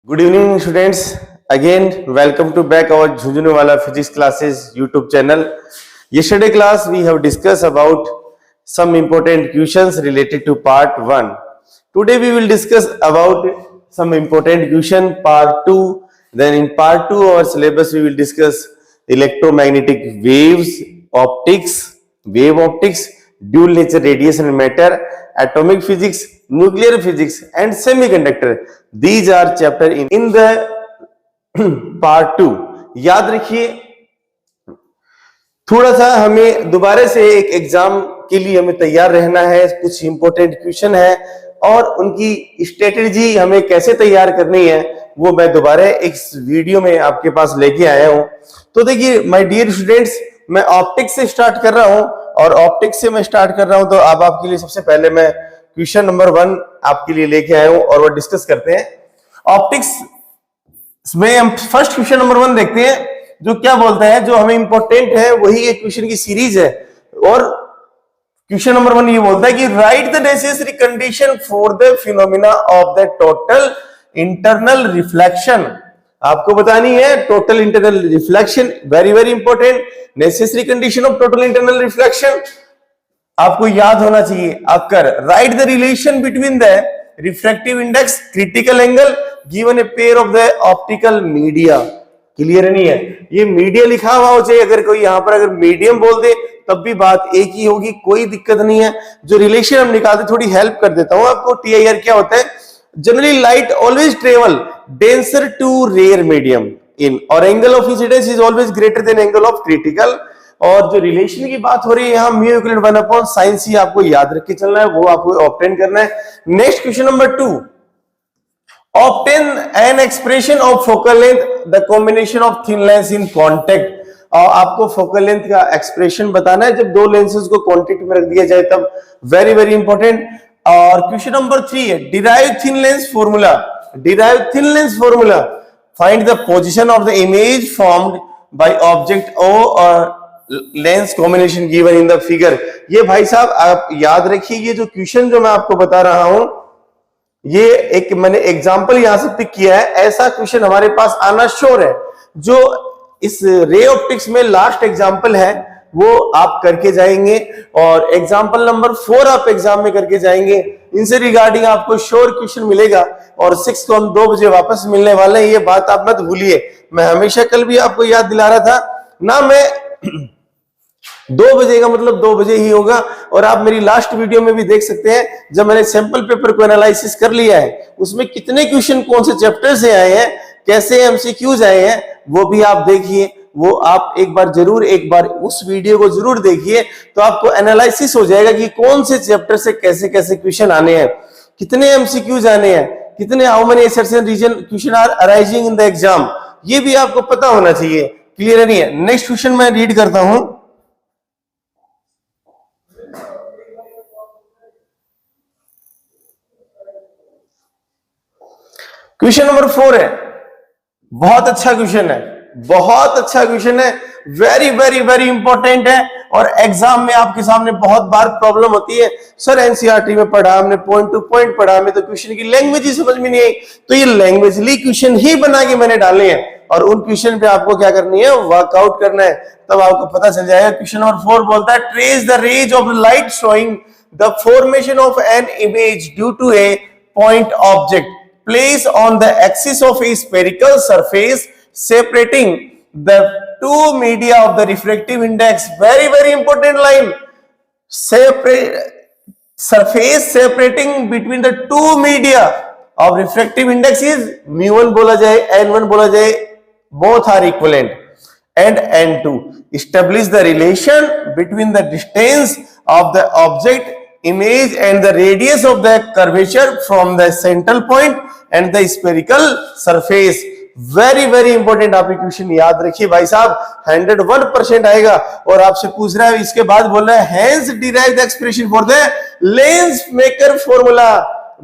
Good evening, students. Again, welcome to back our Jhunjhunwala Physics Classes YouTube channel. Yesterday class we have discussed about some important questions related to part 1. Today we will discuss about some important question part 2. Then in part 2 our syllabus we will discuss electromagnetic waves, optics, wave optics, dual nature radiation and matter, atomic physics, nuclear physics and semiconductor. These are chapter in the part 2. याद रखिए, थोड़ा सा हमें दोबारा से एक exam के लिए हमें तैयार रहना है. कुछ इंपॉर्टेंट क्वेश्चन है और उनकी स्ट्रेटेजी हमें कैसे तैयार करनी है वो मैं दोबारा इस वीडियो में आपके पास लेके आया हूं. तो देखिए माय डियर स्टूडेंट्स, मैं ऑप्टिक्स से स्टार्ट कर रहा हूं और ऑप्टिक्स से मैं स्टार्ट कर रहा हूं. तो अब आपके लिए सबसे पहले मैं क्वेश्चन नंबर 1 आपके लिए लेके आया हूं और वो डिस्कस करते हैं. ऑप्टिक्स में हम फर्स्ट क्वेश्चन नंबर 1 देखते हैं, जो क्या बोलता है, जो हमें इंपॉर्टेंट है वही एक क्वेश्चन की सीरीज है. और क्वेश्चन नंबर 1 ये बोलता है कि write the necessary condition for the phenomena of the total internal reflection. आपको बतानी है total internal reflection, very very important. Necessary condition of total internal reflection आपको याद होना चाहिए. अकर write the relation between the refractive index, critical angle given a pair of the optical media. Clear नहीं है, ये मीडिया लिखा हुआ हो चाहिए. अगर कोई यहां पर अगर मीडियम बोल दे तब भी बात एक ही होगी, कोई दिक्कत नहीं है. जो रिलेशन हम निकालते थोड़ी हेल्प कर देता हूं आपको. टीआईआर क्या होता है? Generally light always travel denser to rare medium in, और angle of incidence is always greater than angle of critical. और जो रिलेशन की बात हो रही है यहाँ म्यू इक्वल 1/sin c, आपको याद रख के चलना है, वो आपको ऑब्टेन करना है. Next question number 2, obtain an expression of focal length, the combination of thin lens in contact. और आपको फोकल लेंथ का एक्सप्रेशन बताना है जब दो लेंसेज को कांटेक्ट में रख दिया जाए तब. Very very important. और क्वेश्चन नंबर 3 है derive thin lens formula. Derive thin lens formula, find the position of the image formed by object O और lens combination given in the figure. ये भाई साहब आप याद रखिए, ये जो क्वेश्चन जो मैं आपको बता रहा हूं ये एक मैंने एग्जांपल यहां से पिक किया है. ऐसा क्वेश्चन हमारे पास आना श्योर है. जो इस रे ऑप्टिक्स में लास्ट एग्जांपल है वो आप करके जाएंगे और एग्जांपल नंबर 4 आप एग्जाम में करके जाएंगे. इनसे रिगार्डिंग आपको श्योर क्वेश्चन मिलेगा और 6 को हम 2 बजे वापस मिलने वाले हैं. ये बात आप मत भूलिए. मैं हमेशा कल भी आपको याद दिला रहा था ना, मैं 2 बजे का मतलब 2 बजे ही होगा. और आप मेरी लास्ट वीडियो में भी देख सकते हैं जब मैंने सैंपल पेपर को एनालिसिस कर लिया है, उसमें कितने क्वेश्चन कौन से चैप्टर से आए हैं, कैसे एमसीक्यूज आए हैं, वो भी आप देखिए. वो आप एक बार उस वीडियो को जरूर देखिए तो आपको एनालिसिस हो जाएगा कि कौन से चैप्टर से कैसे कैसे क्वेश्चन आने हैं, कितने एमसीक्यूज आने हैं, कितने how many assertion reason question are arising in the exam. ये भी आपको पता होना चाहिए. क्लियर नहीं है? नेक्स्ट क्वेश्चन मैं रीड करता हूं. क्वेश्चन नंबर 4 है, बहुत अच्छा क्वेश्चन है, बहुत अच्छा क्वेश्चन है, वेरी वेरी वेरी इंपॉर्टेंट है और एग्जाम में आपके सामने बहुत बार प्रॉब्लम होती है. सर एनसीईआरटी में पढ़ा हमने, पॉइंट टू पॉइंट पढ़ा, हमें तो क्वेश्चन की लैंग्वेज ही समझ में नहीं आई. तो ये लैंग्वेजली क्वेश्चन ही बना के मैंने डाले हैं और उन क्वेश्चन पे आपको क्या करनी है, वर्कआउट करना है, तब आपको पता चल जाएगा. क्वेश्चन नंबर 4 बोलता है trace the rays of light showing the formation of an image due to a point object placed on the axis of a spherical surface separating the two media of the refractive index. Very very important line. Surface separating between the two media of refractive index is mu1 बोला जाए, n1 बोला जाए, both are equivalent, and n2. Establish the relation between the distance of the object image and the radius of the curvature from the central point and the spherical surface. Very very important. आप question याद रखिए भाई साहब, 101% आएगा. और आपसे पूछ रहा है, इसके बाद बोल रहा है hence derive the expression for the lens maker formula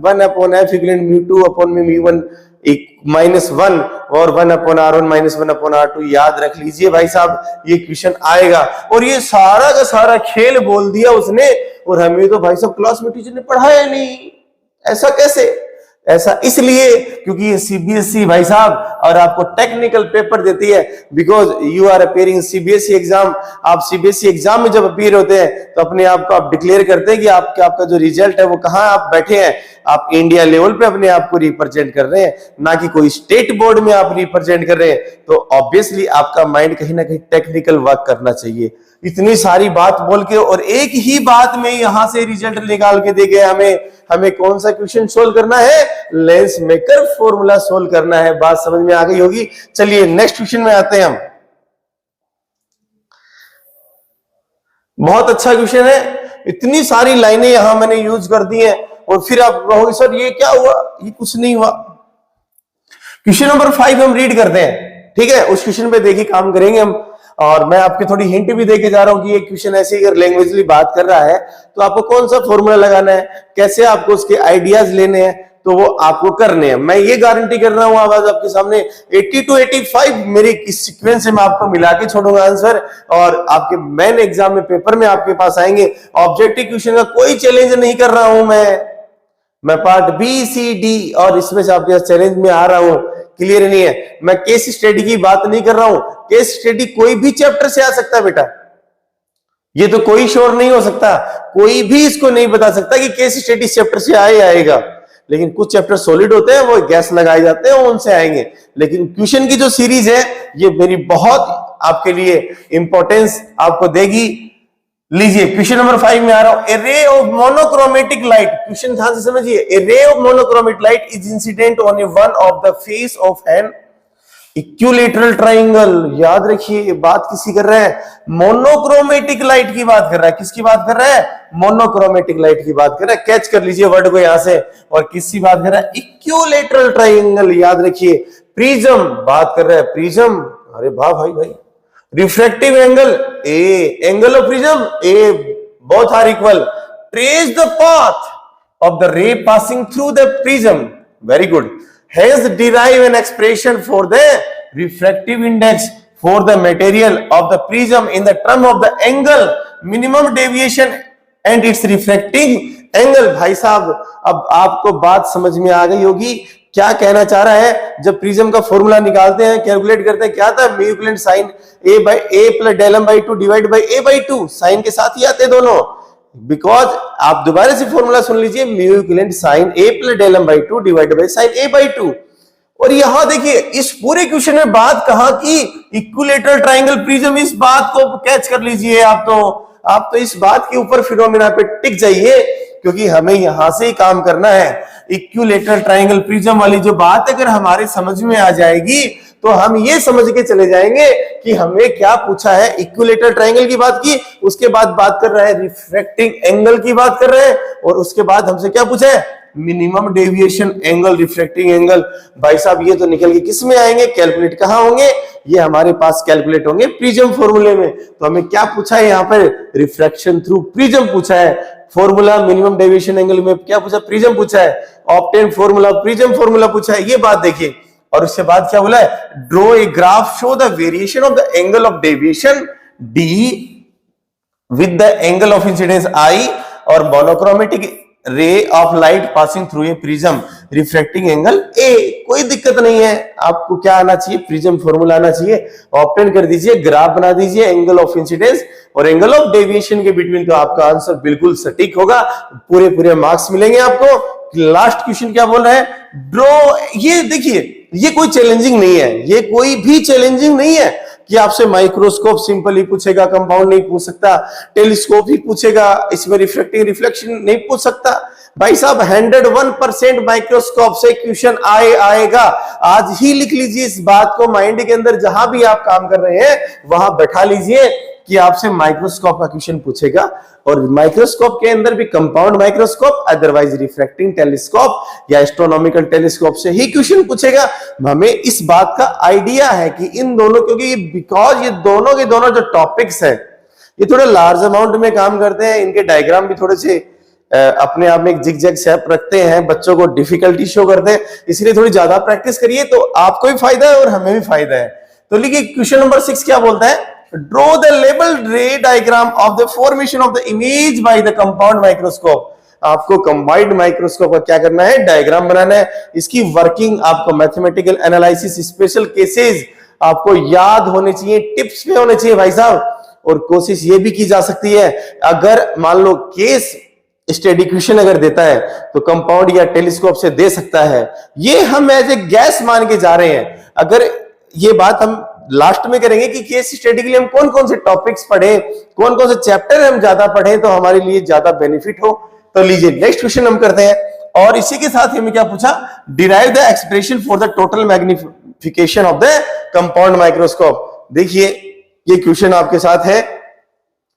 1/f equivalent mu2 upon mu1 -1 और 1/r1 -1/r2. याद रख लीजिए भाई साहब, ये क्वेश्चन आएगा. और ये सारा का सारा खेल बोल दिया उसने और हमें तो भाई साहब क्लास में टीचर ने पढ़ाया नहीं. ऐसा कैसे? ऐसा इसलिए क्योंकि ये सीबीएसई भाई साहब और आपको टेक्निकल पेपर देती है, because you are appearing CBSE exam. आप सीबीएसई एग्जाम में जब अपीयर होते हैं तो अपने आप को आप डिक्लेयर करते हैं कि आपका जो रिजल्ट है वो कहाँ आप बैठे हैं, आप इंडिया लेवल पे अपने आप को रिप्रेजेंट कर रहे हैं, ना कि कोई स्टेट बोर्ड में आप रिप्रेजेंट कर रहे हैं। तो ऑब्वियसली आपका माइंड कहीं ना कहीं टेक्निकल वर्क करना चाहिए। इतनी सारी बात बोल के और एक ही बात में यहां से रिजल्ट निकाल के दे गए हमें कौन सा क्वेश्चन सोल्व करना है, लेंस मेकर फॉर्मूला सोल्व करना है। बात समझ में आ गई होगी। चलिए नेक्स्ट क्वेश्चन में आते हैं हम। बहुत अच्छा क्वेश्चन है, इतनी सारी लाइनें यहां मैंने यूज कर दी हैं और फिर आप कहोगे सर ये क्या हुआ, ये कुछ नहीं हुआ। क्वेश्चन नंबर 5 हम रीड करते हैं, ठीक है। उस क्वेश्चन पे देखिए काम करेंगे हम, और मैं आपकी थोड़ी हिंट भी देके जा रहा हूं कि ये क्वेश्चन ऐसे अगर लैंग्वेजली बात कर रहा है तो आपको कौन सा फॉर्मूला लगाना है, कैसे आपको उसके आइडियाज लेने हैं, तो वो आपको करने हैं। मैं ये गारंटी कर रहा हूं आवाज आपके सामने 80 to 85 मेरे इस सीक्वेंस से मैं आपको मिला के छोड़ूंगा आंसर, और आपके मेन एग्जाम में पेपर में आपके पास आएंगे। ऑब्जेक्टिव क्वेश्चन का कोई चैलेंज नहीं कर रहा हूं मैं पार्ट बी सी डी और इसमें से आपके चैलेंज में आ रहा हूं, क्लियर नहीं है। मैं केस स्टडी की बात नहीं कर रहा हूं, केस स्टडी कोई भी चैप्टर से आ सकता है बेटा, ये तो कोई श्योर नहीं हो सकता, कोई भी इसको नहीं बता सकता कि केस स्टडी चैप्टर से आएगा, लेकिन कुछ चैप्टर सॉलिड होते हैं वो गैस लगाए जाते हैं उनसे आएंगे। लेकिन क्वेश्चन की जो सीरीज है ये मेरी बहुत आपके लिए इंपॉर्टेंस आपको देगी। लीजिए क्वेश्चन नंबर 5 में आ रहा हूं। ए ray of monochromatic light, question ध्यान से समझिए। A ray of monochromatic light is incident on a one of the face of an equilateral triangle. याद रखिए ये बात किसी कर रहा है, मोनोक्रोमेटिक लाइट की बात कर रहा है। किसकी बात कर रहा है, मोनोक्रोमेटिक लाइट की बात कर रहा है। कैच कर लीजिए वर्ड को यहां से। और किसकी बात कर रहा है, इक्विलैटरल ट्राइंगल। याद रखिए प्रिज्म बात कर रहा है, प्रिज्म, अरे वाह भाई। Refractive angle A, angle of prism A, both are equal. Trace the path of the ray passing through the prism, very good. Hence derive an expression for the refractive index for the material of the prism in the term of the angle minimum deviation and its refracting angle। भाई साहब अब आपको बात समझ में आ गई होगी क्या कहना चाह रहा है। जब प्रिज्म का फॉर्मूला निकालते हैं, कैलकुलेट करते हैं, क्या था, mu equivalent sine a by a plus del m by 2 divide by a by 2, sine के साथ ही आते हैं दोनों। बिकॉज आप दोबारा से फॉर्मूला सुन लीजिए, mu equivalent sine a plus del m by 2 divide by sine a by 2। और यहां देखिए इस पूरे क्वेश्चन में बात कहां की, इक्विलैटरल ट्रायंगल प्रिज्म। इस बात को कैच कर लीजिए आप तो इस बात के ऊपर फिनोमेना पे टिक जाइए, क्योंकि हमें यहां से ही काम करना है। इक्विलैटरल ट्रायंगल प्रिज्म वाली जो बात अगर हमारे समझ में आ जाएगी तो हम ये समझ के चले जाएंगे कि हमें क्या पूछा है। इक्विलैटरल ट्रायंगल की बात की, उसके बाद बात कर रहा है रिफ्रैक्टिंग एंगल की बात कर रहे हैं, और उसके बाद हमसे क्या पूछा है, minimum deviation angle, refracting angle. भाई साहब ये तो निकल के किस में आएंगे, कैलकुलेट कहां होंगे, ये हमारे पास कैलकुलेट होंगे प्रिज्म फॉर्मूले में। तो हमें क्या पूछा है यहाँ पर, रिफ्रैक्शन थ्रू प्रिज्म पूछा है। फॉर्मूला मिनिमम डेविएशन एंगल में क्या पूछा, प्रिज्म पूछा है। ऑब्टेन फॉर्मूला प्रिज्म फॉर्मूला पूछा है, ये बात देखिए। और उसके बाद क्या बोला है, draw a graph show the variation of the angle of deviation D with the angle of incidence I और monochromatic ray of light passing through a prism, refracting angle A. कोई दिक्कत नहीं है, आपको क्या आना चाहिए, प्रिज्म फॉर्मूला आना चाहिए। ऑब्टेन कर दीजिए, ग्राफ बना दीजिए एंगल ऑफ इंसिडेंस और एंगल ऑफ डेविएशन के बिटवीन, तो आपका आंसर बिल्कुल सटीक होगा, पूरे मार्क्स मिलेंगे आपको। लास्ट क्वेश्चन क्या बोल रहा है, ड्रॉ। ये देखिए ये कोई चैलेंजिंग नहीं है, ये कोई भी चैलेंजिंग नहीं है कि आपसे माइक्रोस्कोप सिंपल ही पूछेगा, कंपाउंड नहीं पूछ सकता, टेलीस्कोप ही पूछेगा, इसमें रिफ्लेक्टिंग रिफ्लेक्शन नहीं पूछ सकता। भाई साहब 101% माइक्रोस्कोप से क्वेश्चन आएगा। आज ही लिख लीजिए इस बात को माइंड के अंदर, जहां भी आप काम कर रहे हैं वहां बैठा लीजिए कि आपसे माइक्रोस्कोप का क्वेश्चन पूछेगा। और माइक्रोस्कोप के अंदर भी compound microscope, otherwise refracting telescope या एस्ट्रोनॉमिकल टेलीस्कोप से ही क्वेश्चन पूछेगा। हमें इस बात का आइडिया है कि इन दोनों, क्योंकि बिकॉज ये दोनों के दोनों जो टॉपिक्स हैं ये थोड़े लार्ज अमाउंट में काम करते हैं, इनके डायग्राम भी थोड़े से अपने आप में एक जिग जैग शेप रखते हैं, बच्चों को डिफिकल्टी शो करते हैं, इसलिए थोड़ी ज्यादा प्रैक्टिस करिए तो आपको भी फायदा है और हमें भी फायदा है। तो लिखिए क्वेश्चन नंबर 6 क्या बोलता है, ड्रॉ द लेबल्ड रे diagram of the formation of the image by the compound microscope. आपको कंबाइंड माइक्रोस्कोप का क्या करना है, डायग्राम बनाना है। इसकी वर्किंग आपको मैथमेटिकल एनालिसिस, स्पेशल केसेस आपको याद होने चाहिए, टिप्स पे होने चाहिए भाई साहब। और कोशिश ये भी की जा सकती है, अगर मान लो केस स्टडी क्वेश्चन अगर देता है तो कंपाउंड या टेलीस्कोप से दे सकता है। ये हम एज ए गैस मान के जा रहे हैं। अगर ये बात हम लास्ट में करेंगे कि केस स्टडी के लिए हम कौन कौन से टॉपिक्स पढ़े, कौन कौन से चैप्टर हम ज्यादा पढ़े तो हमारे लिए ज्यादा बेनिफिट हो। तो लीजिए नेक्स्ट क्वेश्चन हम करते हैं। और इसी के साथ हमें क्या पूछा, derive the expression for the total magnification of the compound microscope. देखिए ये क्वेश्चन आपके साथ है।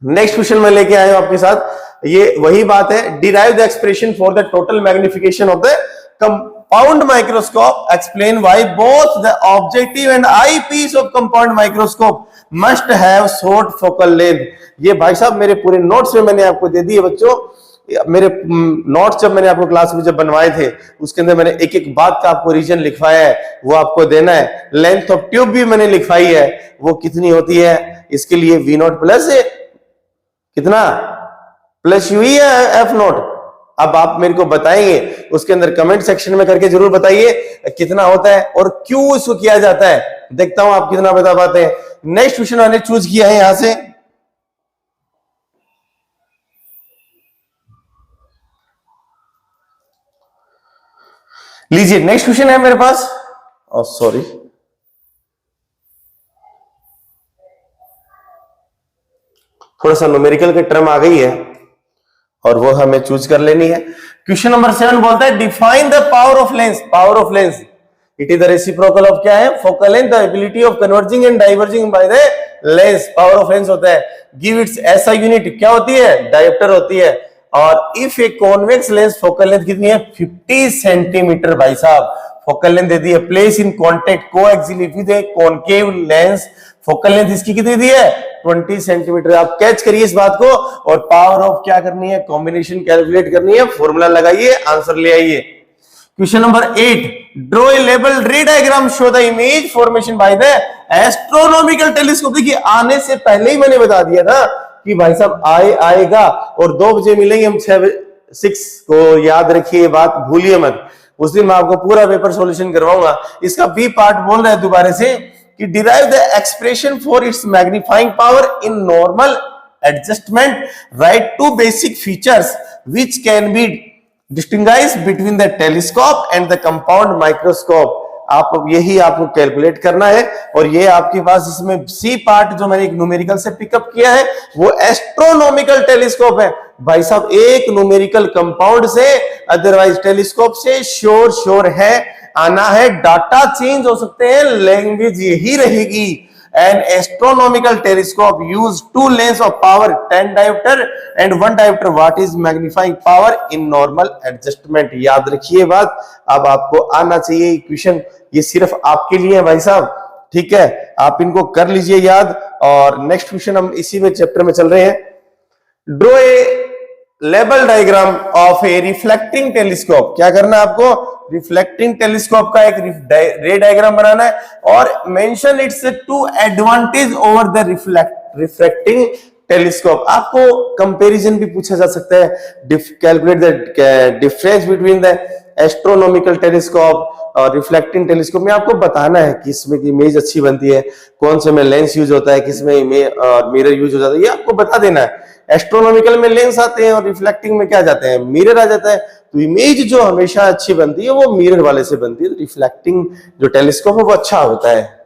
नेक्स्ट क्वेश्चन मैं लेके आया हूं आपके साथ, ये वही बात है, derive the expression for the total magnification of the compound microscope, explain why both the objective and eyepiece of compound microscope must have short focal length। ये भाई साहब मेरे पूरे नोट्स में मैंने आपको दे दिए बच्चों। मेरे नोट्स जब मैंने आपको क्लास में जब बनवाए थे उसके अंदर मैंने एक एक बात का आपको रीजन लिखवाया है, वो आपको देना है। लेंथ ऑफ ट्यूब भी मैंने लिखवाई है, वो कितनी होती है, इसके लिए V0 प्लस कितना प्लस यू है F नोट। अब आप मेरे को बताएंगे उसके अंदर कमेंट सेक्शन में करके जरूर बताइए कितना होता है और क्यों इसको किया जाता है। देखता हूं आप कितना बता पाते हैं। नेक्स्ट क्वेश्चन मैंने चूज किया है यहां से, लीजिए नेक्स्ट क्वेश्चन है मेरे पास। सॉरी, थोड़ा सा न्यूमेरिकल की टर्म आ गई है और वो हमें चूज कर लेनी है। क्वेश्चन नंबर 7 बोलता है define the power of lens. Power of lens it is the reciprocal of क्या है, focal length, the ability of converging and diverging by the lens. Power of lens होता है, गिव इट्स एसआई यूनिट क्या होती है, dioptre होती है। और if a convex lens focal length कितनी है, 50 सेंटीमीटर भाई साहब फोकल लेंथ दे दी है। Place in contact coaxially with a concave lens, focal length इसकी कितनी दी है, 20 सेंटीमीटर। आप कैच करिए इस बात को। और पावर ऑफ क्या करनी है, कॉम्बिनेशन कैलकुलेट करनी है, फॉर्मूला लगाइए, आंसर ले आइए। Question number 8, draw a label रे diagram show the image formation by the astronomical telescope. देखिए आने से पहले ही मैंने बता दिया था कि भाई साहब आएगा और 2 बजे मिलेंगे हम 6 को, याद रखिए बात, भूलिए मत। उस दिन मैं आपको पूरा पेपर सॉल्यूशन करवाऊंगा। इसका बी पार्ट बोल रहा है दोबारा से कि derive the expression for its magnifying power in normal adjustment, write 2 basic features which can be distinguished between the telescope and the compound microscope। आप यही आपको कैलकुलेट करना है। और ये आपके पास इसमें सी पार्ट जो मैंने एक न्यूमेरिकल से पिकअप किया है वो एस्ट्रोनॉमिकल टेलीस्कोप है भाई साहब, एक न्यूमेरिकल कंपाउंड से, अदरवाइज टेलीस्कोप से श्योर है आना है। डाटा चेंज हो सकते हैं, लैंग्वेज यही रहेगी। N astronomical telescope use 2 lens of power 10 diopter and 1 diopter। What is magnifying power in normal adjustment. याद रखिए बात, अब आपको आना चाहिए क्वेश्चन, ये सिर्फ आपके लिए है भाई साहब, ठीक है, आप इनको कर लीजिए याद। और नेक्स्ट क्वेश्चन हम इसी में चैप्टर में चल रहे हैं। Draw A label diagram of A reflecting telescope. क्या करना है आपको, रिफ्लेक्टिंग टेलीस्कोप का एक रे डायग्राम बनाना है और mention it's 2 advantage over the reflecting telescope. आपको कंपैरिजन भी पूछा जा सकता है, calculate the difference between the astronomical telescope और रिफ्लेक्टिंग टेलीस्कोप में आपको बताना है कि इसमें की इमेज अच्छी बनती है, कौन से में लेंस यूज होता है, किस में मिरर यूज हो जाता है, ये आपको बता देना है। एस्ट्रोनॉमिकल में लेंस आते हैं और रिफ्लेक्टिंग में क्या जाते हैं, मिरर आ जाता है। तो इमेज जो हमेशा अच्छी बनती है वो मिरर वाले से बनती है। तो रिफ्लेक्टिंग जो टेलीस्कोप है वो अच्छा होता है।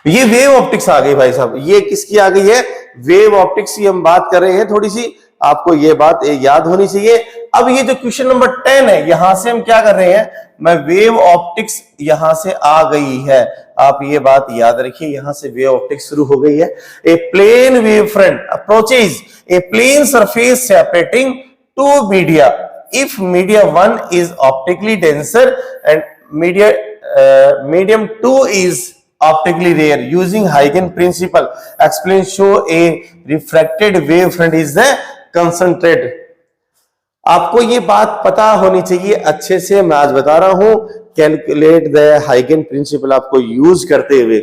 ये वेव ऑप्टिक्स आ गई भाई साहब, ये किसकी आ गई है, वेव ऑप्टिक्स की हम बात कर रहे हैं। थोड़ी सी आपको ये बात याद होनी चाहिए। अब ये जो क्वेश्चन नंबर 10 है, यहां से हम क्या कर रहे हैं, मैं वेव ऑप्टिक्स यहां से आ गई है, आप ये बात याद रखिए, यहां से वेव ऑप्टिक्स शुरू हो गई है। A plane wave front approaches a plane surface separating 2 media if media 1 is optically denser and medium 2 is optically rare using Huygens principle explain show a refracted wave front is the concentrated। आपको ये बात पता होनी चाहिए अच्छे से, मैं आज बता रहा हूं कैलकुलेट द हाइगन प्रिंसिपल आपको यूज करते हुए।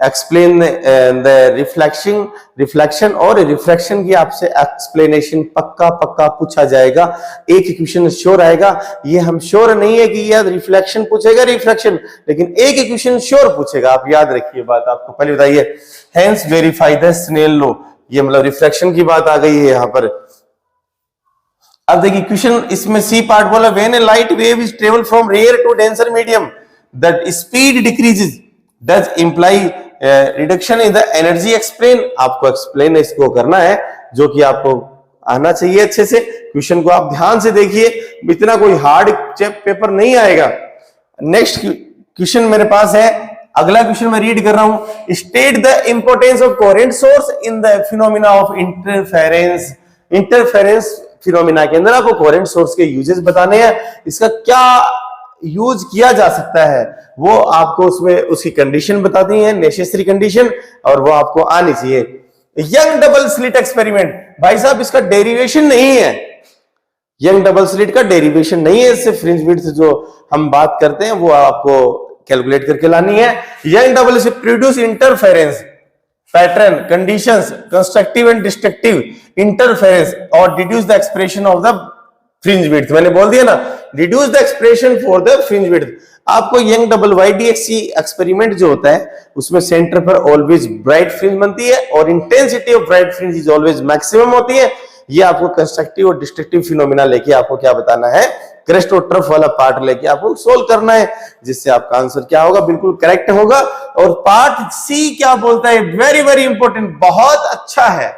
एक्सप्लेन द रिफ्लेक्शन और रिफ्रैक्शन की आपसे एक्सप्लेनेशन पक्का पक्का पूछा जाएगा। एक क्वेश्चन श्योर आएगा, ये हम श्योर नहीं है कि यार रिफ्लेक्शन पूछेगा रिफ्रैक्शन, लेकिन एक क्वेश्चन श्योर पूछेगा, आप याद रखिए बात। आपको पहले बताइए, hence verify the Snell law, ये मतलब रिफ्रैक्शन की बात आ गई है यहां पर। अब देखिए क्वेश्चन इसमें सी पार्ट बोला, when a light wave is travel from rare to denser medium that speed decreases does imply reduction in the energy explain. आपको एक्सप्लेन इसको करना है, जो कि आपको आना चाहिए अच्छे से। क्वेश्चन को आप ध्यान से देखिए, इतना कोई हार्ड पेपर नहीं आएगा। नेक्स्ट क्वेश्चन मेरे पास है, अगला क्वेश्चन मैं रीड कर रहा हूं, state the importance of coherent source in the phenomena of interference. Interference phenomena के अंदर आपको कोहेरेंट सोर्स के यूजेस बताने हैं, इसका क्या यूज किया जा सकता है वो आपको उसमें उसकी कंडीशन बताती है, नेसेसरी कंडीशन, और वो आपको आनी चाहिए। यंग डबल स्लिट एक्सपेरिमेंट, भाई साहब इसका डेरिवेशन नहीं है, यंग डबल स्लिट का डेरिवेशन नहीं है, इससे फ्रिंज विड्थ जो हम बात करते हैं वो आपको कैलकुलेट करके लानी है। Young double slit produce interference pattern conditions constructive and destructive interference और deduce the expression of the fringe width. मैंने बोल दिया ना, reduce the expression for the fringe width. आपको यंग डबल YDXC एक्सपेरिमेंट जो होता है उसमें सेंटर पर ऑलवेज ब्राइट फ्रिंज बनती है और intensity of bright fringe is always maximum होती है। ये आपको कंस्ट्रक्टिव और डिस्ट्रक्टिव फिनोमिना लेके आपको क्या बताना है, क्रेस्ट और ट्रफ वाला पार्ट लेके आपको सोल्व करना है, जिससे आपका आंसर क्या होगा, बिल्कुल करेक्ट होगा। और पार्ट सी क्या बोलता है, वेरी वेरी इंपॉर्टेंट, बहुत अच्छा है,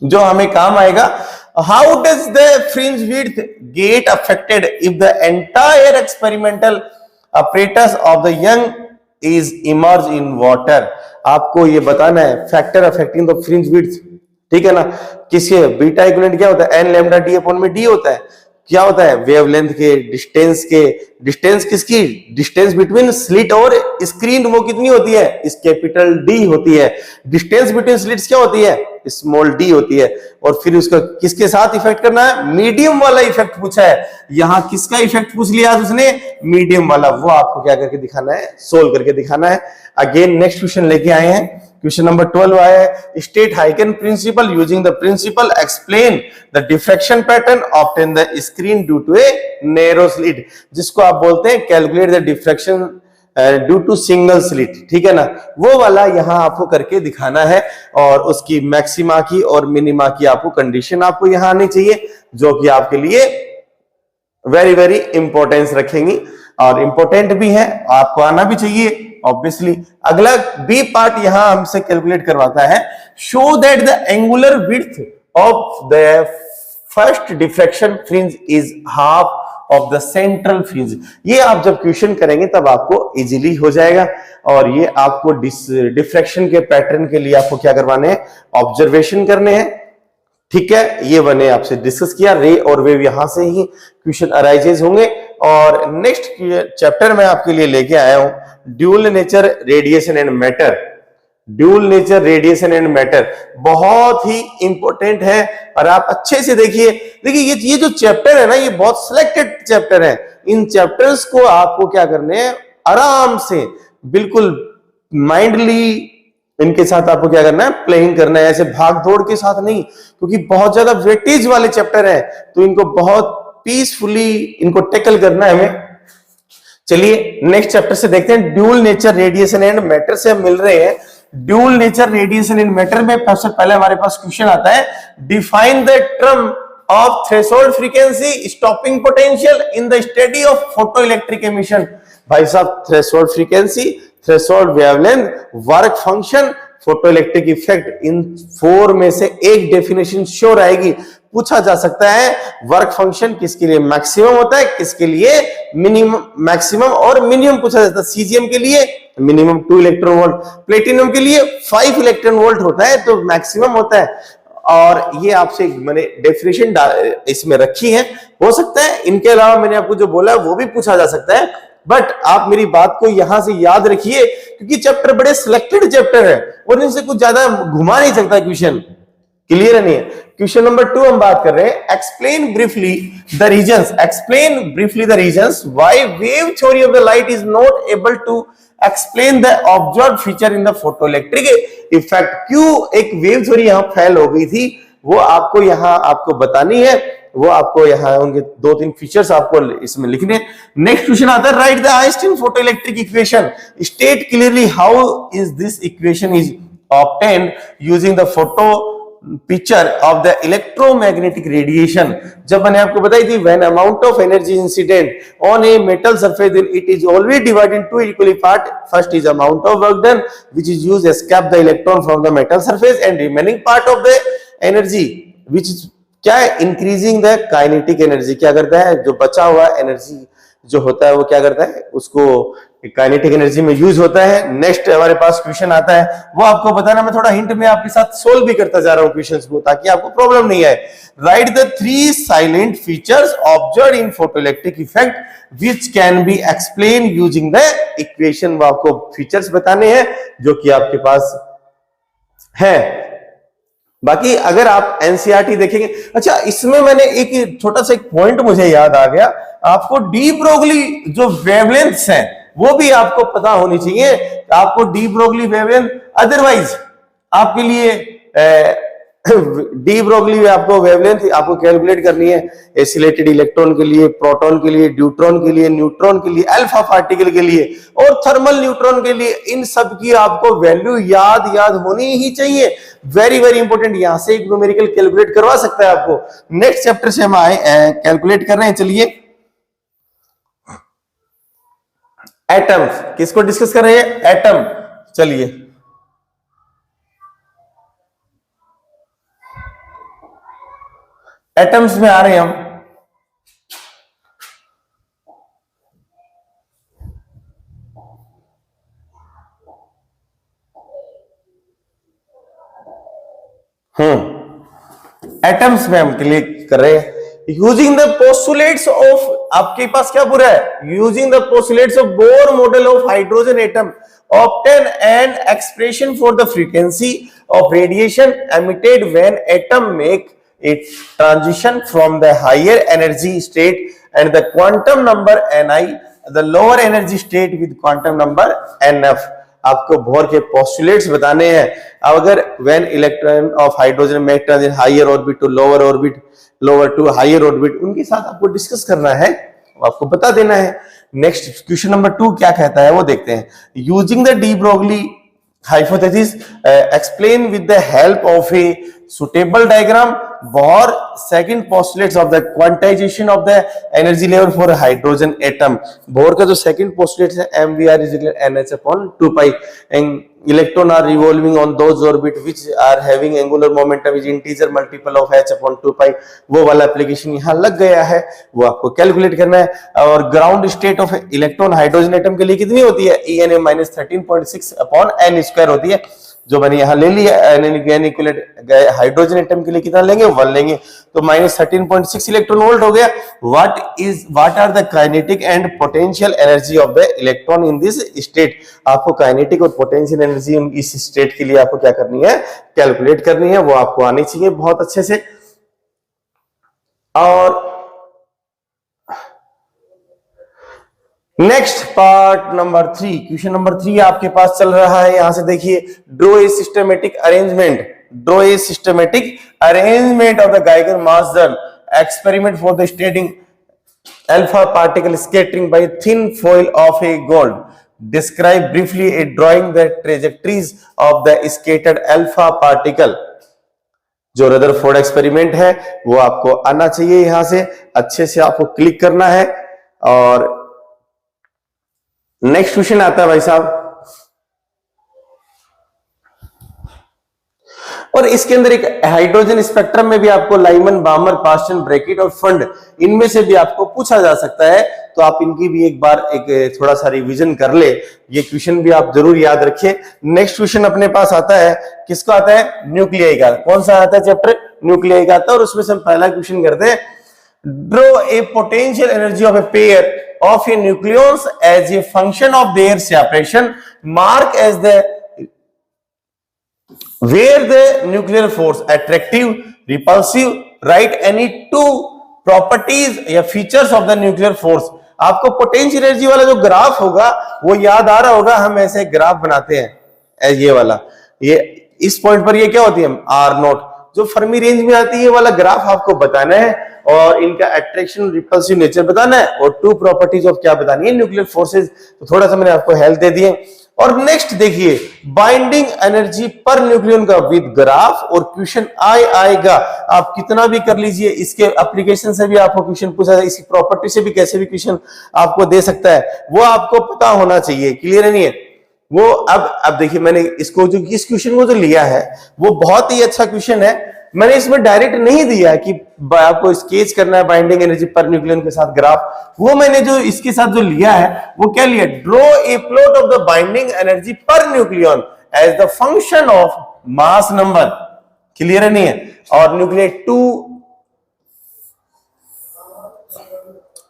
जो हमें काम आएगा। How does the fringe width get affected if the entire experimental apparatus of the young is immersed in water? आपको ये बताना है factor affecting the fringe width, ठीक है ना। किसके बीटा इक्विवेलेंट क्या होता है, n लैम्डा d अपॉन में d होता है। क्या होता है, वेवलेंथ के, डिस्टेंस किसकी, डिस्टेंस बिटवीन स्लिट और स्क्रीन वो कितनी होती है, इस कैपिटल D होती है। डिस्टेंस बिटवीन स्लिट्स क्या होती है, स्मॉल d होती है। और फिर उसका किसके साथ इफेक्ट करना है, मीडियम वाला इफेक्ट पूछा है, यहां किसका इफेक्ट पूछ लिया उसने, मीडियम वाला, वो आपको क्या करके दिखाना है, सोल्व करके दिखाना है। अगेन नेक्स्ट क्वेश्चन लेके आए हैं, क्वेश्चन नंबर 12 आया है, स्टेट हाइगन principle, using the principle explain the diffraction pattern obtain the screen due to a narrow slit, जिसको आप बोलते हैं calculate the diffraction due to single slit, ठीक है ना। वो वाला यहां आपको करके दिखाना है, और उसकी मैक्सिमा की और मिनिमा की आपको कंडीशन आपको यहां आनी चाहिए, जो कि आपके लिए वेरी वेरी इंपॉर्टेंस रखेंगी और इंपॉर्टेंट भी है, आपको आना भी चाहिए ऑब्वियसली। अगला बी पार्ट यहां हमसे कैलकुलेट करवाता है, show that the angular width of the first diffraction fringe is half of the central fringe. ये आप जब क्वेश्चन करेंगे तब आपको इजीली हो जाएगा, और ये आपको डिफ्रैक्शन के पैटर्न के लिए आपको क्या करवाने हैं, ऑब्जर्वेशन करने हैं, ठीक है। ये मैंने आपसे डिस्कस किया, रे और वेव यहां से ही क्वेश्चन अराइजेज होंगे। और नेक्स्ट चैप्टर में आपके लिए लेके आया हूं, dual nature radiation and matter. Dual nature radiation and matter बहुत ही इंपॉर्टेंट है, और आप अच्छे से देखिए ये जो चैप्टर है ना, ये बहुत सिलेक्टेड चैप्टर है। इन चैप्टर्स को आपको क्या करने हैं, आराम से बिल्कुल माइंडली इनके साथ आपको क्या करना है, प्लेइंग करना है, ऐसे भाग दौड़ के साथ नहीं, क्योंकि बहुत ज्यादा वेटेज वाले चैप्टर है, तो इनको बहुत पीसफुली इनको टैकल करना है हमें। चलिए नेक्स्ट चैप्टर से देखते हैं, dual nature radiation and matter से हम मिल रहे हैं। Dual nature radiation and matter में सबसे पहले हमारे पास क्वेश्चन आता है, define the term of threshold frequency stopping potential in the study of photoelectric emission. भाई साहब threshold frequency, threshold wavelength, work function, photoelectric effect, इन 4 में से एक डेफिनेशन श्योर आएगी। पूछा जा सकता है वर्क फंक्शन किसके लिए मैक्सिमम होता है, किसके लिए मिनिमम, मैक्सिमम और मिनिमम पूछा जाता है। सीजीएम के लिए मिनिमम 2 इलेक्ट्रॉन वोल्ट, प्लेटिनम के लिए 5 इलेक्ट्रॉन वोल्ट होता है, तो मैक्सिमम होता है। और ये आपसे मैंने डेफिनेशन इसमें रखी है, हो सकता है इनके अलावा मैंने आपको जो बोला वो भी पूछा जा सकता है, बट आप मेरी बात को यहां से याद रखिए, क्योंकि चैप्टर बड़े सिलेक्टेड चैप्टर है और इनसे कुछ ज्यादा घुमा नहीं सकता क्वेश्चन। क्लियर है नहीं है? क्वेश्चन नंबर 2 हम बात कर रहे हैं, explain briefly the reasons why wave theory of the light is not able to explain the observed feature in the photoelectric effect. क्यों एक वेव थ्योरी यहां फेल हो गई थी, वो आपको यहां आपको बतानी है, वो आपको यहां उनके 2-3 फीचर्स आपको इसमें लिखने। नेक्स्ट क्वेश्चन आता है, write the Einstein photoelectric equation, state clearly how is this equation is obtained using the photo picture of the electromagnetic radiation. जब मैंने आपको बताई थी, when amount of energy incident on a metal surface then it is always divided into equally part. First is amount of work done which is used escape the electron from the metal surface and remaining part of the energy which is क्या है, increasing the kinetic energy. क्या करता है, जो बचा हुआ energy जो होता है वो क्या करता है, उसको काइनेटिक एनर्जी में यूज होता है। नेक्स्ट हमारे पास क्वेश्चन आता है, वो आपको बताना, मैं थोड़ा हिंट में आपके साथ सोल्व भी करता जा रहा हूं क्वेश्चंस को, ताकि आपको प्रॉब्लम नहीं आए। Right the 3 salient features observed in photoelectric effect which can be explain using the equation. वो आपको फीचर्स बताने हैं जो कि आपके पास है। बाकी अगर आप एनसीईआरटी देखेंगे, अच्छा इसमें मैंने एक छोटा सा एक पॉइंट मुझे याद आ गया, आपको डी ब्रोगली जो वेवलेंथ्स हैं वो भी आपको पता होनी चाहिए। आपको डी ब्रोगली वेवलेंथ, अदरवाइज आपके लिए डी ब्रोगली आपको वेवलेंथ आपको कैलकुलेट करनी है एसिलेटेड इलेक्ट्रॉन के लिए, प्रोटॉन के लिए, ड्यूट्रॉन के लिए, न्यूट्रॉन के लिए, अल्फा पार्टिकल के लिए और थर्मल न्यूट्रॉन के लिए। इन सब की आपको वैल्यू याद होनी ही चाहिए। वेरी वेरी इंपॉर्टेंट, यहां से एक न्यूमेरिकल कैलकुलेट करवा सकता है आपको। नेक्स्ट चैप्टर से हम आए कैलकुलेट कर रहे हैं। चलिए एटम्स, किसको डिस्कस कर रहे हैं, एटम। चलिए एटम्स में आ रहे हैं हम। एटम्स में हम क्लिक कर रहे हैं। यूजिंग द पोस्टुलेट्स ऑफ, आपके पास क्या पूरा है, using the postulates of Bohr model of hydrogen atom obtain an expression for the frequency of radiation emitted when atom make a transition from the higher energy state and the quantum number ni the lower energy state with quantum number nf। आपको bore के postulates बताने हैं। अब अगर when electron of hydrogen make transition higher orbit to lower orbit, lower to higher orbit, उनके साथ आपको discuss करना है, आपको बता देना है। नेक्स्ट क्वेश्चन नंबर 2 क्या कहता है वो देखते हैं। Using the de Broglie hypothesis explain with the help of a suitable diagram bore second postulates of the quantization of the energy level for hydrogen atom. Bore का जो सेकंड पोस्टुलेट है mvr is equal to nh/2π and electron are revolving on those orbit which are having angular momentum is integer multiple of h/2π। वो वाला application यहाँ लग गया है, वो आपको कैलकुलेट करना है। और ground state of electron hydrogen atom के लिए कितनी होती है, ENA-13.6/n² होती है, जो मैंने यहां ले लिया। हाइड्रोजन एटम के लिए कितना लेंगे, 1 लेंगे, तो -13.6 इलेक्ट्रॉन वोल्ट हो गया। What are the kinetic and potential energy of the electron in this state. आपको काइनेटिक और पोटेंशियल एनर्जी इस स्टेट के लिए आपको क्या करनी है, कैलकुलेट करनी है, वो आपको आनी चाहिए बहुत अच्छे से। और next part number 3, question number 3 आपके पास चल रहा है। यहां से देखिए, draw a systematic arrangement of the Geiger mass experiment for the studying alpha particle scattering bye thin foil of A gold. Describe briefly A drawing the trajectories of the scattered alpha particle. जो Rutherford experiment है वो आपको आना चाहिए, यहां से अच्छे से आपको क्लिक करना है। और नेक्स्ट क्वेश्चन आता है भाई साहब, और इसके अंदर एक हाइड्रोजन स्पेक्ट्रम में भी आपको लाइमन, बामर, पास्टन, ब्रैकेट और फंड, इनमें से भी आपको पूछा जा सकता है, तो आप इनकी भी एक बार एक थोड़ा सा रिवीजन कर ले। ये क्वेश्चन भी आप जरूर याद रखिए। नेक्स्ट क्वेश्चन अपने पास आता है, किसका आता है, न्यूक्लियाई का। कौन सा आता है चैप्टर, न्यूक्लियाई का आता है। और उसमें से हम पहला क्वेश्चन करते हैं, draw A potential energy of a pair of a nucleons as a function of their separation, mark as the where the nuclear force attractive, repulsive, write any two properties या features of the nuclear force। आपको potential energy वाला जो graph होगा वो याद आ रहा होगा, हम ऐसे ग्राफ बनाते हैं ये वाला, ये इस पॉइंट पर ये क्या होती है आर नॉट, जो फर्मी रेंज में आती है, ये वाला ग्राफ आपको बताना है और इनका अट्रैक्शन रिपल्सिव नेचर बताना है और टू प्रॉपर्टीज ऑफ क्या बतानी है न्यूक्लियर फोर्सेज। तो थोड़ा सा मैंने आपको हेल्प दे दिए। और नेक्स्ट देखिए बाइंडिंग एनर्जी पर न्यूक्लियन का विद ग्राफ, और क्वेश्चन आएगा, आप कितना भी कर लीजिए, इसके एप्लीकेशन से भी आपको क्वेश्चन पूछा जाए, इसकी प्रॉपर्टी से भी कैसे भी क्वेश्चन आपको दे सकता है, वो आपको पता होना चाहिए। क्लियर है नहीं है वो? अब देखिए मैंने इसको जो इस क्वेश्चन को जो लिया है वो बहुत ही अच्छा क्वेश्चन है। मैंने इसमें डायरेक्ट नहीं दिया कि आपको स्केच करना है बाइंडिंग एनर्जी पर न्यूक्लियन के साथ ग्राफ, वो मैंने जो इसके साथ जो लिया है वो क्या लिया, draw a plot of the binding energy per nucleon as the function of mass number. Clear है नहीं है? और nuclear 2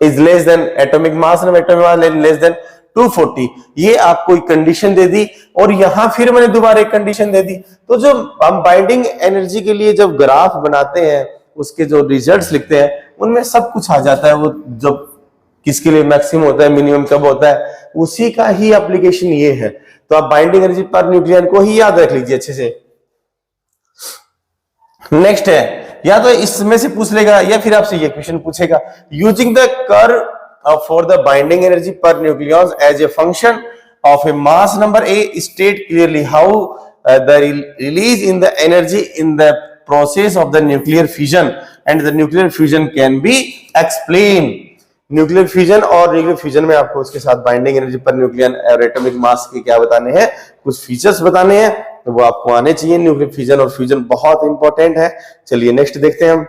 is less than atomic mass number, atomic mass less than 240, ये आपको एक कंडीशन दे दी और यहां फिर मैंने दोबारा एक कंडीशन दे दी। तो जो हम बाइंडिंग एनर्जी के लिए जब ग्राफ बनाते हैं उसके जो रिजल्ट्स लिखते हैं उनमें सब कुछ आ जाता है, वो जब किसके लिए मैक्सिमम होता है मिनिमम कब होता है, उसी का ही एप्लीकेशन ये है। तो आप बाइंडिंग एनर्जी पर न्यूक्लियन को ही याद रख लीजिए अच्छे से। नेक्स्ट है, या तो इसमें से पूछ लेगा या फिर आपसे ये क्वेश्चन पूछेगा, using the curve for the binding energy per nucleons as a function of a mass number A, state clearly how the release in the energy in the process of the nuclear fission and the nuclear fusion can be explained। Nuclear fusion और nuclear fusion में आपको उसके साथ binding energy per nucleon और atomic mass के क्या बताने हैं, कुछ फीचर्स बताने हैं, तो वो आपको आने चाहिए। न्यूक्लियर फ्यूजन और फ्यूजन बहुत इंपॉर्टेंट है। चलिए नेक्स्ट देखते हैं हम।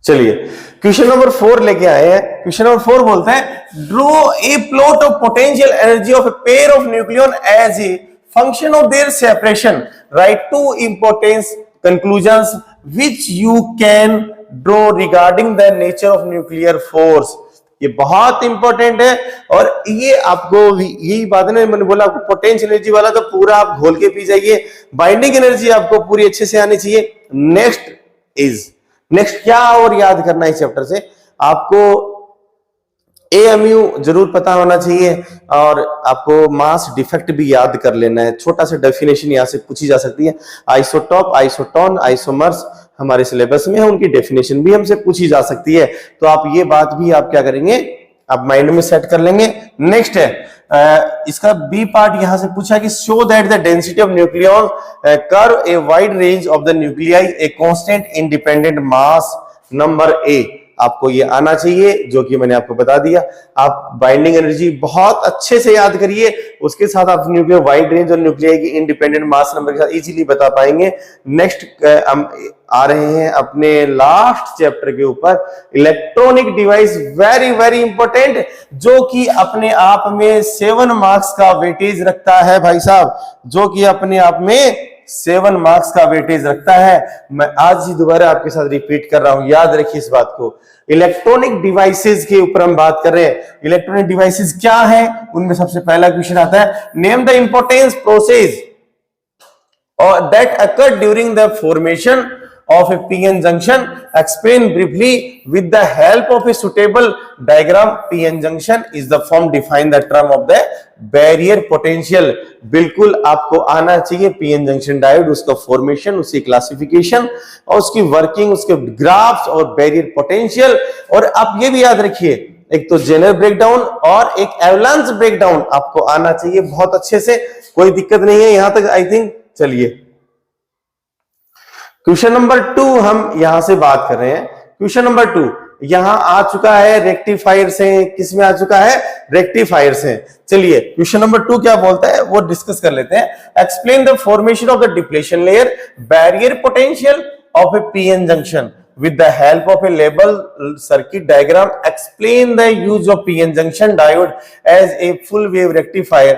चलिए क्वेश्चन नंबर 4 लेके आए हैं। क्वेश्चन नंबर 4 बोलते हैं draw a plot of potential energy of a pair of nucleon as a function of their separation, write to importance conclusions which you can draw regarding the nature of nuclear force. ये बहुत important है और ये आपको यही बात है ना, मैंने बोला आपको पोटेंशियल एनर्जी वाला तो पूरा आप घोल के पी जाइए, बाइंडिंग एनर्जी आपको पूरी अच्छे से आनी चाहिए। नेक्स्ट क्या और याद करना है इस चैप्टर से, आपको एएमयू जरूर पता होना चाहिए और आपको मास डिफेक्ट भी याद कर लेना है। छोटा सा डेफिनेशन यहां से पूछी जा सकती है, आइसोटॉप, आइसोटोन, आइसोमर्स हमारे सिलेबस में है, उनकी डेफिनेशन भी हमसे पूछी जा सकती है। तो आप ये बात भी आप क्या करेंगे, आप माइंड में सेट कर लेंगे। नेक्स्ट है इसका बी पार्ट, यहां से पूछा कि show that the density of nucleon curve a wide range of the nuclei a constant independent mass number A. आपको ये आना चाहिए जो कि मैंने आपको बता दिया। आप बाइंडिंग एनर्जी बहुत अच्छे से याद करिए, उसके साथ आप न्यूक्लियर वाइड रेंज और न्यूक्लियाई की इंडिपेंडेंट मास नंबर के साथ इजीली बता पाएंगे। नेक्स्ट हम आ रहे हैं अपने लास्ट चैप्टर के ऊपर, electronic device, very very important, जो कि अपने आप में 7 मार्क्स का वेटेज रखता है भाई साहब, जो कि अपने आप में 7 मार्क्स का वेटेज रखता है। मैं आज ही दोबारा आपके साथ रिपीट कर रहा हूं, याद रखिए इस बात को। इलेक्ट्रॉनिक डिवाइसेस के ऊपर हम बात कर रहे हैं। इलेक्ट्रॉनिक डिवाइसेस क्या है, उनमें सबसे पहला क्वेश्चन आता है, नेम द इंपॉर्टेंस प्रोसेस और that occur during the formation of a PN junction, explain briefly with the help of a suitable diagram। PN junction is the form define the term of the barrier potential। बिल्कुल आपको आना चाहिए PN junction diode, उसका formation, उसकी classification और उसकी working, उसके graphs और बैरियर पोटेंशियल। और आप ये भी याद रखिए, एक तो जनरल ब्रेकडाउन और एक एवलांस ब्रेकडाउन आपको आना चाहिए बहुत अच्छे से, कोई दिक्कत नहीं है यहां तक आई थिंक। चलिए क्वेश्चन नंबर 2 हम यहां से बात कर रहे हैं। क्वेश्चन नंबर 2 यहां आ चुका है रेक्टिफायर से, किस में आ चुका है, रेक्टिफायर से। चलिए क्वेश्चन नंबर 2 क्या बोलता है वो डिस्कस कर लेते हैं। Explain the formation of the depletion layer, barrier potential of A PN junction. with the help of a label circuit diagram explain the use of PN junction diode as a full wave rectifier.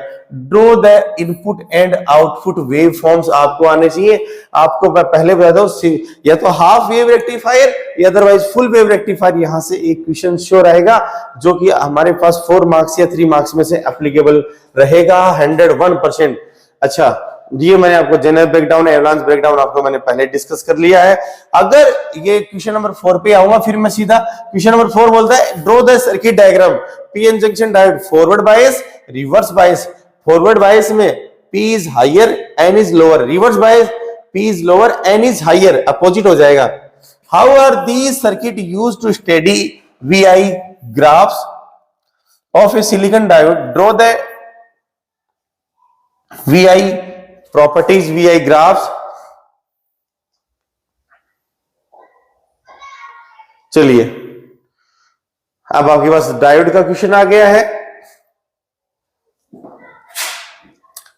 Draw the input and output waveforms आपको आने चाहिए। आपको मैं पहले बता दूं, या तो हाफ वेव रेक्टिफायर या अदरवाइज फुल वेव रेक्टिफायर। यहां से एक क्वेश्चन श्योर आएगा जो कि हमारे पास 4 मार्क्स या 3 मार्क्स में से एप्लीकेबल रहेगा 101%। अच्छा, ये मैंने आपको जनरल ब्रेकडाउन, एवलांस ब्रेकडाउन आपको मैंने पहले डिस्कस कर लिया है। अगर ये क्वेश्चन नंबर 4 पे आऊंगा, फिर मैं सीधा क्वेश्चन नंबर 4 बोलता है draw the circuit diagram PN junction diode forward bias, reverse bias. Forward bias में P is higher, N is lower, reverse bias P is lower, N is higher, opposite हो जाएगा। How are these circuit used to study VI graphs of a silicon diode? Draw the VI properties, VI graphs. चलिए, अब आपके पास diode का question आ गया है।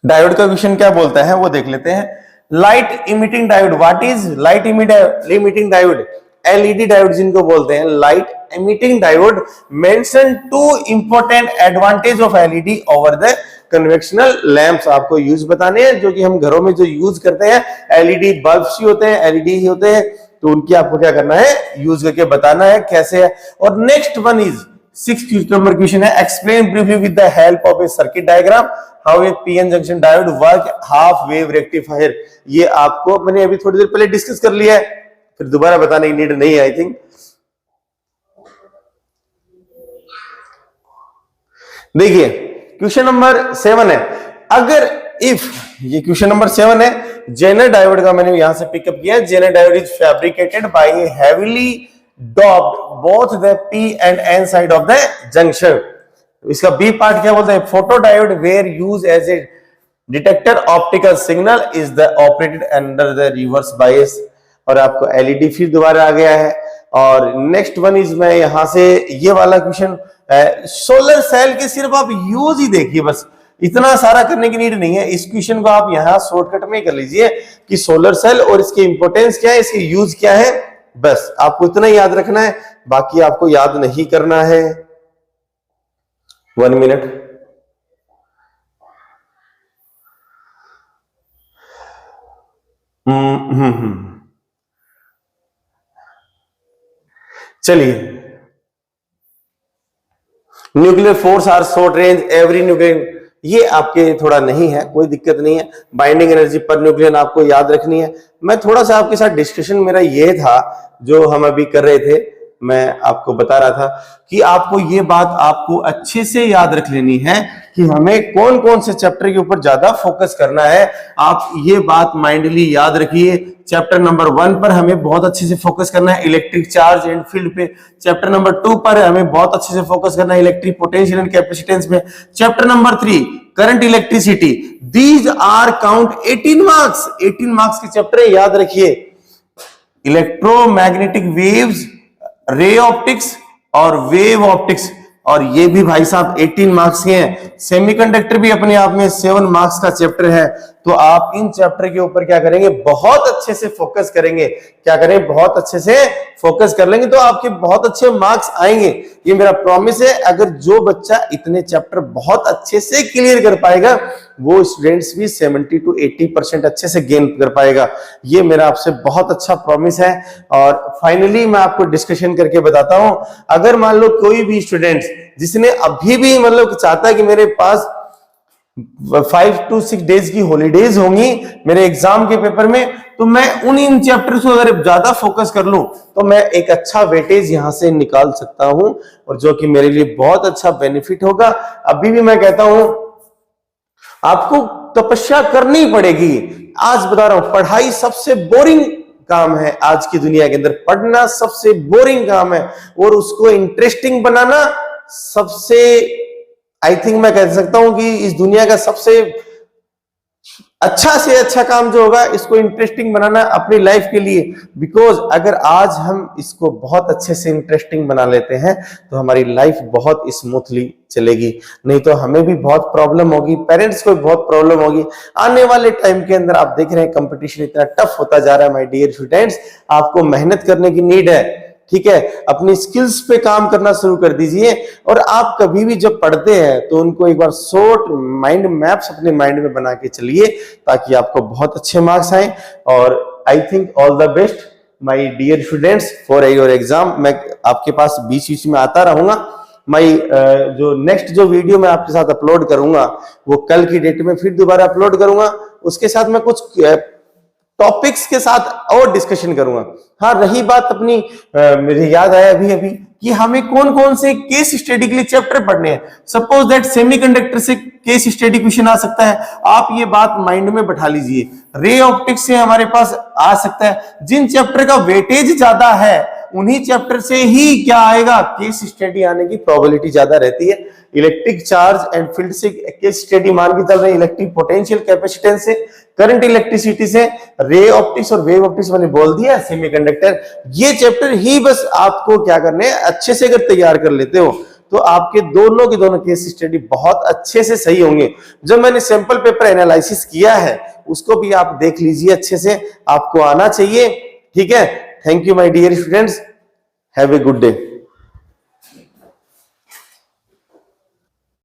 Diode का question क्या बोलता है वो देख लेते हैं। Light emitting diode, what is light emitting diode? LED diode जिनको बोलते हैं, light emitting diode mention 2 important advantage of LED over the conventional lamps. आपको यूज बताने हैं, जो कि हम घरों में जो यूज करते हैं, एलईडी बल्ब्स ही होते हैं, एलईडी ही होते हैं, तो उनकी आपको क्या करना है, यूज करके बताना है कैसे है। और next one is 6th number question है, explain briefly with the help of a circuit diagram how a PN junction diode work half wave rectifier. ये आपको मैंने अभी थोड़ी देर पहले डिस्कस कर लिया है, फिर दोबारा बताने की नीड नहीं है आई थिंक। देखिए क्वेश्चन नंबर 7 है, अगर इफ, ये क्वेश्चन नंबर 7 है, जेनर डायोड का मैंने यहां से पिकअप किया। Zener diode is fabricated by a heavily doped both the P and N side of the junction. इसका बी पार्ट क्या बोलते हैं? Photo diode where use as a detector optical signal is the operated under the reverse bias. और आपको LED फिर दोबारा आ गया है। और नेक्स्ट वन इज, मैं यहां से ये वाला क्वेश्चन, सोलर सेल के सिर्फ आप यूज ही देखिए, बस इतना सारा करने की नीड नहीं है। इस क्वेश्चन को आप यहां शॉर्टकट में कर लीजिए कि सोलर सेल और इसकी इंपॉर्टेंस क्या है, इसके यूज क्या है, बस आपको इतना ही याद रखना है, बाकी आपको याद नहीं करना है। 1 मिनट। चलिए, nuclear force are short range every nuclear, ये आपके थोड़ा नहीं है, कोई दिक्कत नहीं है। बाइंडिंग एनर्जी पर न्यूक्लियन आपको याद रखनी है। मैं थोड़ा सा आपके साथ डिस्कशन मेरा ये था जो हम अभी कर रहे थे, मैं आपको बता रहा था कि आपको ये बात आपको अच्छे से याद रख लेनी है कि हमें कौन कौन से चैप्टर के ऊपर ज्यादा फोकस करना है। आप ये बात माइंडली याद रखिए। चैप्टर नंबर 1 पर हमें बहुत अच्छे से फोकस करना है, इलेक्ट्रिक चार्ज एंड फील्ड पे। चैप्टर नंबर 2 पर हमें बहुत अच्छे से फोकस करना है, इलेक्ट्रिक पोटेंशियल एंड कैपेसिटेंस में। Chapter number 3 current electricity. These are count 18 marks, 18 marks के चैप्टर याद रखिए। इलेक्ट्रोमैग्नेटिक वेव्स, रे ऑप्टिक्स और वेव ऑप्टिक्स, और ये भी भाई साहब 18 मार्क्स के हैं। सेमीकंडक्टर भी अपने आप में 7 मार्क्स का चैप्टर है। तो आप इन चैप्टर के ऊपर क्या करेंगे, बहुत अच्छे से फोकस करेंगे। क्या करें, बहुत अच्छे से फोकस कर लेंगे तो आपके बहुत अच्छे मार्क्स आएंगे, ये मेरा प्रॉमिस है। अगर जो बच्चा इतने चैप्टर बहुत अच्छे से क्लियर कर पाएगा, वो स्टूडेंट्स भी 70 to 80% अच्छे से गेन कर पाएगा। ये मेरा आपसे बहुत अच्छा प्रॉमिस है। और फाइनली मैं आपको डिस्कशन करके बताता हूं, अगर मान लो कोई भी स्टूडेंट जिसने अभी भी मतलब चाहता है कि मेरे पास 5 to 6 डेज की हॉलीडेज होंगी मेरे एग्जाम के पेपर में, तो मैं उन इन चैप्टर्स को अगर ज्यादा फोकस कर लूं तो मैं एक अच्छा वेटेज यहां से निकाल सकता हूं, और जो कि मेरे लिए बहुत अच्छा बेनिफिट होगा। अभी भी मैं कहता हूं आपको तपस्या करनी पड़ेगी। आज बता रहा हूं, पढ़ाई सबसे बोरिंग काम है आज की दुनिया के अंदर, पढ़ना सबसे बोरिंग काम है, और उसको इंटरेस्टिंग बनाना सबसे, आई थिंक मैं कह सकता हूं कि इस दुनिया का सबसे अच्छा से अच्छा काम जो होगा इसको इंटरेस्टिंग बनाना अपनी लाइफ के लिए, बिकॉज अगर आज हम इसको बहुत अच्छे से इंटरेस्टिंग बना लेते हैं तो हमारी लाइफ बहुत स्मूथली चलेगी। नहीं तो हमें भी बहुत प्रॉब्लम होगी, पेरेंट्स को भी बहुत प्रॉब्लम होगी। आने वाले टाइम के अंदर आप देख रहे हैं कंपटीशन इतना टफ होता जा रहा है माय डियर स्टूडेंट्स, आपको मेहनत करने की नीड है, ठीक है। अपनी स्किल्स पे काम करना शुरू कर दीजिए, और आप कभी भी जब पढ़ते हैं तो उनको एक बार शॉर्ट माइंड मैप्स अपने माइंड में बना के चलिए, ताकि आपको बहुत अच्छे मार्क्स आए। और I think all the best my dear students for your exam. मैं आपके पास बीच बीच में आता रहूंगा। मैं जो नेक्स्ट जो वीडियो मैं आपके साथ अपलोड करूंगा वो कल की डेट में फिर दोबारा अपलोड करूंगा। उसके साथ मैं कुछ टॉपिक्स के साथ और डिस्कशन करूंगा। हाँ, रही बात अपनी मुझे याद आया अभी अभी कि हमें कौन कौन से केस स्टडी के लिए चैप्टर पढ़ने हैं। सपोज दैट सेमीकंडक्टर से केस स्टडी क्वेश्चन आ सकता है, आप ये बात माइंड में बैठा लीजिए। रे ऑप्टिक्स से हमारे पास आ सकता है। जिन चैप्टर का वेटेज ज्यादा है उन्हीं चैप्टर से ही क्या आएगा, केस स्टडी आने की प्रोबेबिलिटी ज्यादा रहती है। इलेक्ट्रिक चार्ज एंड फील्ड से केस स्टडी मान के चल रहे हैं, इलेक्ट्रिक पोटेंशियल कैपेसिटेंस से, करंट इलेक्ट्रिसिटी से, रे ऑप्टिक्स और वेव ऑप्टिक्स मैंने बोल दिया, सेमीकंडक्टर। ये चैप्टर ही बस आपको क्या करने हैं, अच्छे से अगर तैयार कर लेते हो तो आपके दोनों के दोनों केस स्टडी बहुत अच्छे से सही होंगे। जो मैंने सैंपल पेपर एनालिसिस किया है उसको भी आप देख लीजिए, अच्छे से आपको आना चाहिए, ठीक है। Thank you my dear students, have a good day.